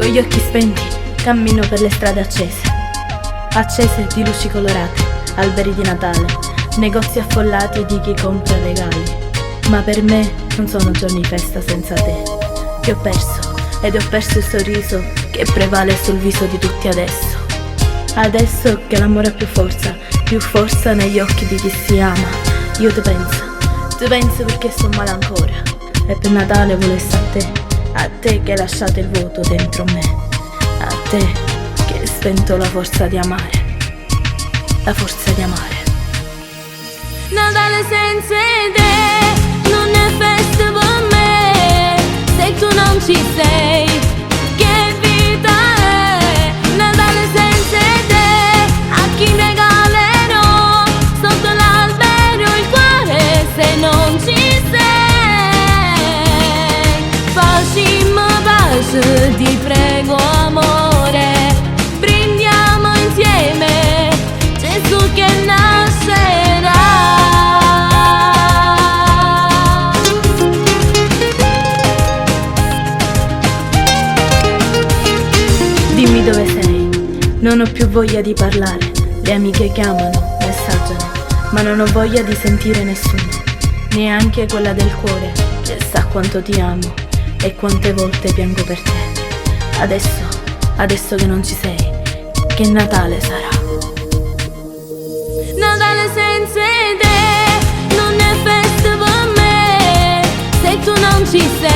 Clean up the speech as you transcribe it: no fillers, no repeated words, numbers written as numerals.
Con gli occhi spenti cammino per le strade accese, accese di luci colorate, alberi di Natale, negozi affollati di chi compra regali. Ma per me non sono giorni di festa senza te. Ti ho perso ed ho perso il sorriso che prevale sul viso di tutti adesso. Adesso che l'amore ha più forza negli occhi di chi si ama. Io ti penso perché sto male ancora. E per Natale volessi a te che hai lasciato il vuoto dentro me, a te che hai spento la forza di amare, la forza di amare. Natale senza te non è festa per me, se tu non ci sei, che vita è? Natale senza te, a chi regalerò sotto l'albero il cuore se non ci sei? Facciamo pace, ti prego amore, brindiamo insieme Gesù che nascerà. Dimmi dove sei, non ho più voglia di parlare. Le amiche chiamano, messaggiano, ma non ho voglia di sentire nessuno, neanche quella del cuore che sa quanto ti amo e quante volte piango per te. Adesso che non ci sei, che Natale sarà? Natale senza te non è festa per me, se tu non ci sei.